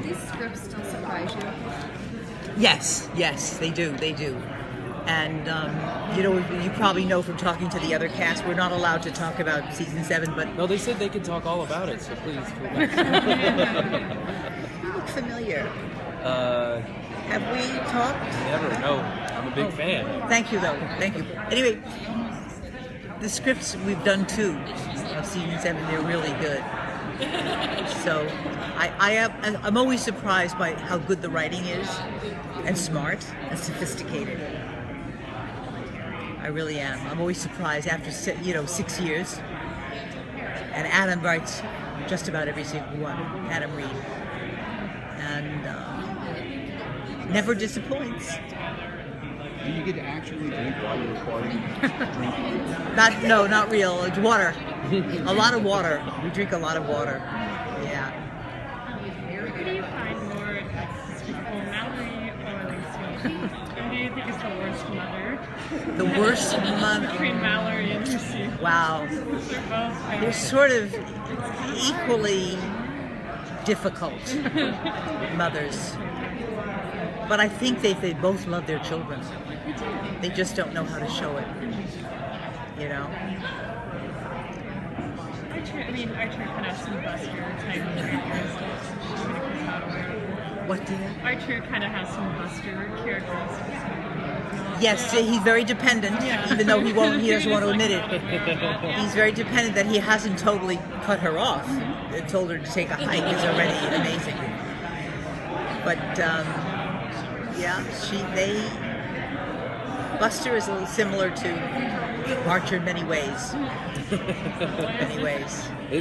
Do these scripts still surprise you? Yes, they do. And, you probably know from talking to the other cast, we're not allowed to talk about season 7, but... No, they said they could talk all about it, so please. You look familiar. Have we talked? Never, no. I'm a big fan. Thank you, though. Thank you. Anyway, the scripts, we've done 2 of season 7. They're really good. So I'm always surprised by how good the writing is, and smart and sophisticated. I really am. I'm always surprised after 6 years. And Adam writes just about every single one. Adam Reed, and never disappoints. Do you get to actually drink while you're recording? Not real. It's water. A lot of water. We drink a lot of water. Yeah. Who do you find more despicable, Mallory or Lucy? Who do you think is the worst mother? The worst mother. Between Mallory and Lucy. Wow. They're sort of equally difficult mothers. But I think they both love their children. They just don't know how to show it. Archer kind of has some Buster type characters. What do you? Archer kind of has some Buster characteristics. Yes, he's very dependent, even though he doesn't want to admit it. He's very dependent. That he hasn't totally cut her off. Told her to take a hike is already amazing. But Buster is a little similar to Archer in many ways.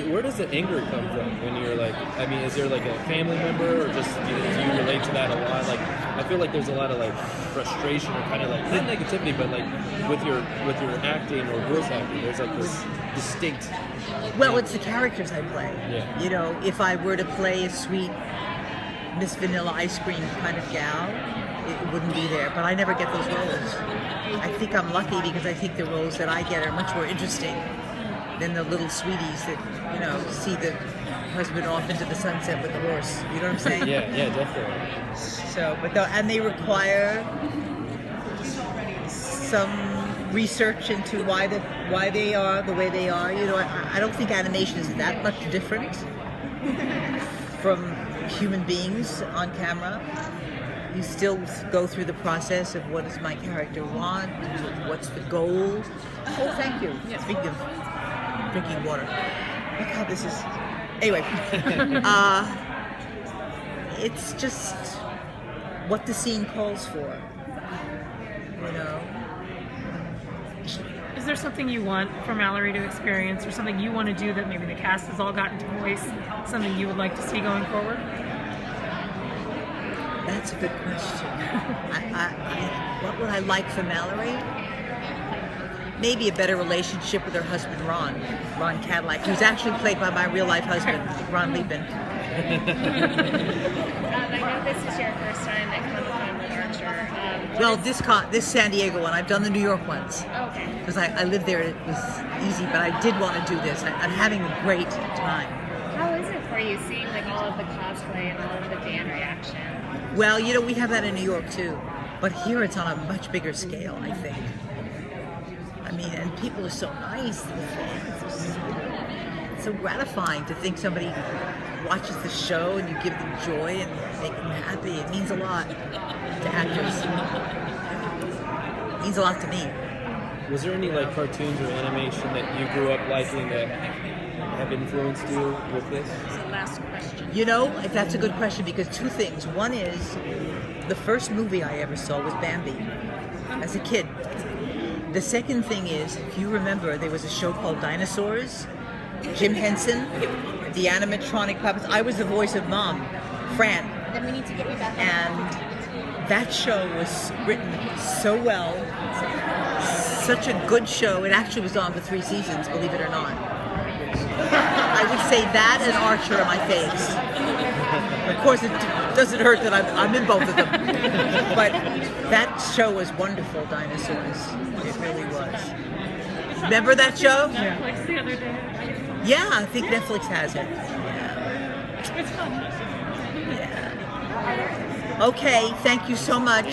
Where does the anger come from when you're like, is there like a family member, or just do you relate to that a lot? Like, I feel like there's a lot of like frustration or kind of like, not negativity, but like with your acting or voice acting, there's like this distinct... Well, it's the characters I play. Yeah. If I were to play a sweet Miss Vanilla Ice Cream kind of gal, it wouldn't be there, but I never get those roles. I think I'm lucky because I think the roles that I get are much more interesting than the little sweeties that, see the husband off into the sunset with the horse. You know what I'm saying? Yeah, definitely. So, and they require some research into why they are the way they are. I don't think animation is that much different from human beings on camera. You still go through the process of what does my character want, what's the goal. Oh, thank you. Speaking of drinking water. Look how this is... Anyway. It's just what the scene calls for. Is there something you want for Mallory to experience, or something you want to do that maybe the cast has all gotten to voice, something you would like to see going forward? That's a good question. What would I like for Mallory? Maybe a better relationship with her husband, Ron Cadillac, who's actually played by my real-life husband, Ron Liebman. I know this is your first time at Comic-Con with Archer. Well, this San Diego one. I've done the New York ones. Okay. Because I lived there. It was easy, but I did want to do this. I'm having a great time. How is it for you seeing all of the cosplay and all of the fan reaction? Well, we have that in New York too, but here it's on a much bigger scale, I think. And people are so nice. The fans are so gratifying to think somebody watches the show and you give them joy and make them happy. It means a lot to actors. It means a lot to me. Was there any cartoons or animation that you grew up liking that have influenced you with this? Last question. If that's a good question, because 2 things. One is, the first movie I ever saw was Bambi, as a kid. The second thing is, if you remember, there was a show called Dinosaurs. Jim Henson, the animatronic puppets. I was the voice of Mom, Fran. Then we need to get you back. And that show was written so well. Such a good show. It actually was on for 3 seasons, believe it or not. I would say that and Archer are my faves. Of course, it doesn't hurt that I'm in both of them. But that show was wonderful, Dinosaurs. It really was. Remember that show? Netflix the other day. Yeah, I think Netflix has it. Yeah. It's fun. Yeah. Okay, thank you so much.